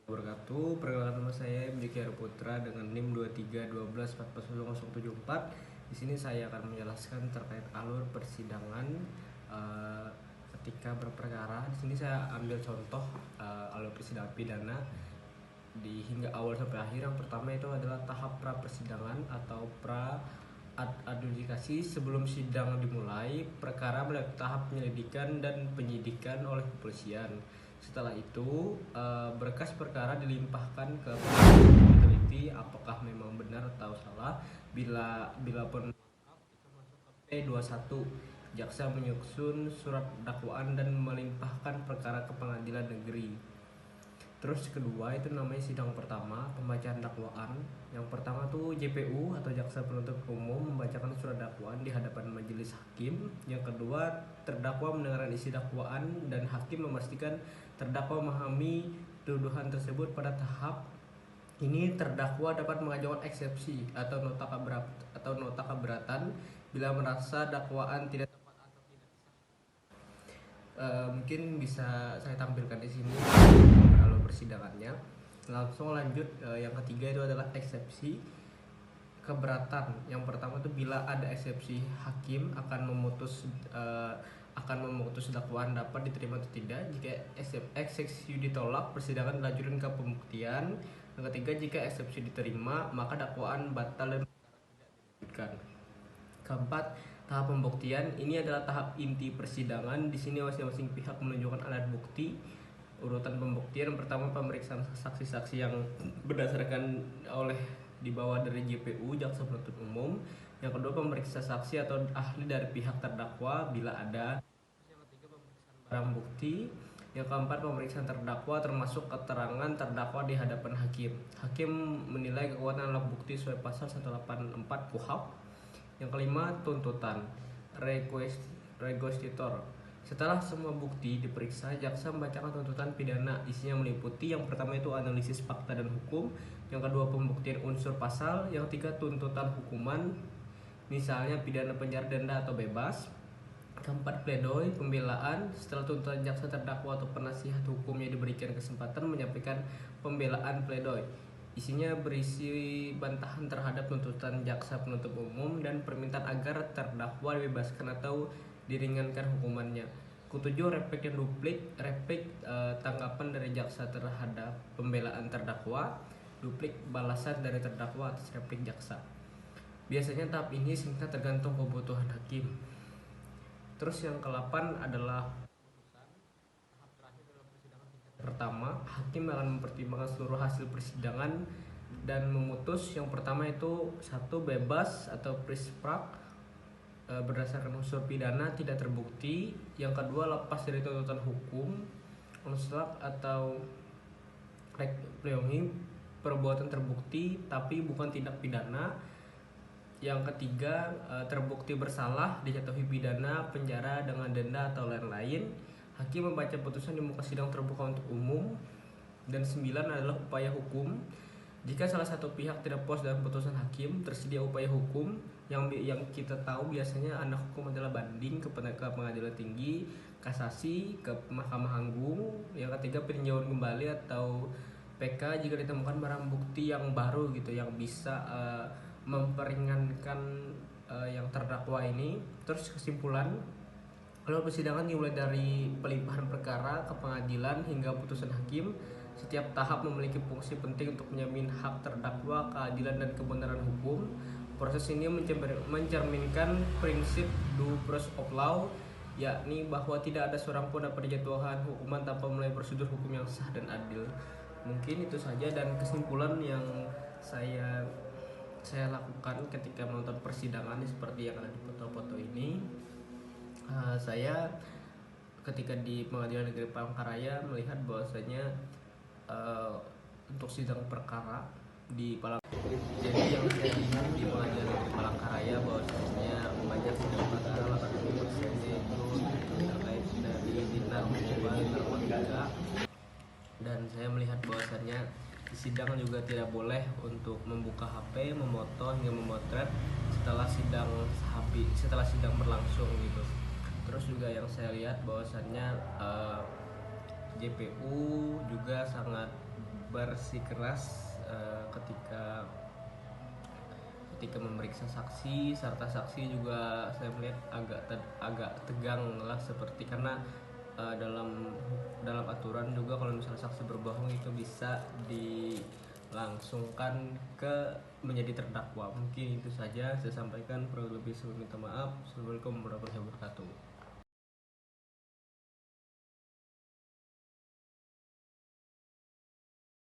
Wabarakatuh. Perkenalkan, nama saya MJK Putra dengan NIM 2312144074. Di sini saya akan menjelaskan terkait alur persidangan ketika berperkara. Di sini saya ambil contoh alur persidangan pidana hingga awal sampai akhir. Yang pertama itu adalah tahap pra persidangan atau pra adjudikasi. Sebelum sidang dimulai, perkara melalui tahap penyelidikan dan penyidikan oleh kepolisian. Setelah itu berkas perkara dilimpahkan ke peneliti apakah memang benar atau salah. Bila pun P21, jaksa menyusun surat dakwaan dan melimpahkan perkara ke pengadilan negeri. Terus kedua itu namanya sidang pertama, pembacaan dakwaan. Yang pertama tuh JPU atau jaksa penuntut umum membacakan surat dakwaan di hadapan majelis hakim. Yang kedua, terdakwa mendengarkan isi dakwaan dan hakim memastikan terdakwa memahami tuduhan tersebut. Pada tahap ini terdakwa dapat mengajukan eksepsi atau nota keberatan bila merasa dakwaan tidak tepat atau tidak sah. Mungkin bisa saya tampilkan di sini alur persidangannya. Langsung lanjut, yang ketiga itu adalah eksepsi keberatan. Yang pertama itu bila ada eksepsi, hakim akan memutus dakwaan dapat diterima atau tidak. Jika eksepsi ditolak, persidangan dilanjutkan ke pembuktian. Yang ketiga, jika eksepsi diterima, maka dakwaan batal dan tidak dilanjutkan. Keempat, tahap pembuktian. Ini adalah tahap inti persidangan. Di sini masing-masing pihak menunjukkan alat bukti. Urutan pembuktian pertama, pemeriksaan saksi-saksi yang berdasarkan di bawah dari JPU, jaksa penuntut umum. Yang kedua, pemeriksa saksi atau ahli dari pihak terdakwa bila ada. Yang ketiga, pemeriksaan barang bukti. Yang keempat, pemeriksaan terdakwa termasuk keterangan terdakwa di hadapan hakim. Hakim menilai kekuatan alat bukti sesuai pasal 184 KUHP. Yang kelima, tuntutan requisitor. Setelah semua bukti diperiksa, jaksa membacakan tuntutan pidana. Isinya meliputi yang pertama itu analisis fakta dan hukum, yang kedua pembuktian unsur pasal, yang ketiga tuntutan hukuman, misalnya pidana penjara, denda atau bebas. Keempat, pledoi pembelaan. Setelah tuntutan jaksa, terdakwa atau penasihat hukumnya diberikan kesempatan menyampaikan pembelaan pledoi. Isinya berisi bantahan terhadap tuntutan jaksa penuntut umum dan permintaan agar terdakwa dibebaskan atau diringankan hukumannya. Ketujuh, replik dan duplik. Replik tanggapan dari jaksa terhadap pembelaan terdakwa, duplik balasan dari terdakwa atas replik jaksa. Biasanya tahap ini singkat tergantung kebutuhan hakim. Terus yang ke-8 adalah tahap terakhir dalam persidangan tingkat pertama. Hakim akan mempertimbangkan seluruh hasil persidangan dan memutus. Yang pertama itu 1, bebas atau prisprak berdasarkan unsur pidana tidak terbukti. Yang kedua, lepas dari tuntutan hukum. Onslaught atau pleongi, perbuatan terbukti tapi bukan tindak pidana. Yang ketiga, terbukti bersalah, dijatuhi pidana penjara dengan denda atau lain-lain. Hakim membaca putusan di muka sidang terbuka untuk umum. Dan 9 adalah upaya hukum. Jika salah satu pihak tidak puas dengan putusan hakim, tersedia upaya hukum. Yang kita tahu biasanya anak hukum adalah banding ke pengadilan tinggi, kasasi, ke mahkamah agung. Yang ketiga, peninjauan kembali atau PK jika ditemukan barang bukti yang baru gitu, yang bisa memperingankan yang terdakwa ini. Terus kesimpulan, kalau persidangan dimulai dari pelimpahan perkara ke pengadilan hingga putusan hakim, setiap tahap memiliki fungsi penting untuk menjamin hak terdakwa, keadilan dan kebenaran hukum. Proses ini mencerminkan prinsip due process of law, yakni bahwa tidak ada seorang pun dapat dijatuhkan hukuman tanpa melalui prosedur hukum yang sah dan adil. Mungkin itu saja, dan kesimpulan yang saya lakukan ketika menonton persidangan seperti yang ada di foto-foto ini. Saya ketika di Pengadilan Negeri Palangkaraya melihat bahwasanya untuk sidang perkara di jadi yang saya lihat di Pengadilan Negeri Palangkaraya bahwasanya banyak sidang perkara 80% itu terkait dari tindak narkotika, dan saya melihat bahwasanya di sidang juga tidak boleh untuk membuka HP, memoto hingga memotret setelah sidang berlangsung gitu. Terus juga yang saya lihat bahwasannya JPU juga sangat bersikeras ketika memeriksa saksi, serta saksi juga saya melihat agak tegang lah, seperti karena dalam aturan juga kalau misalnya saksi berbohong itu bisa dilangsungkan ke menjadi terdakwa. Mungkin itu saja saya sampaikan, kurang lebih saya minta maaf. Assalamualaikum warahmatullahi wabarakatuh.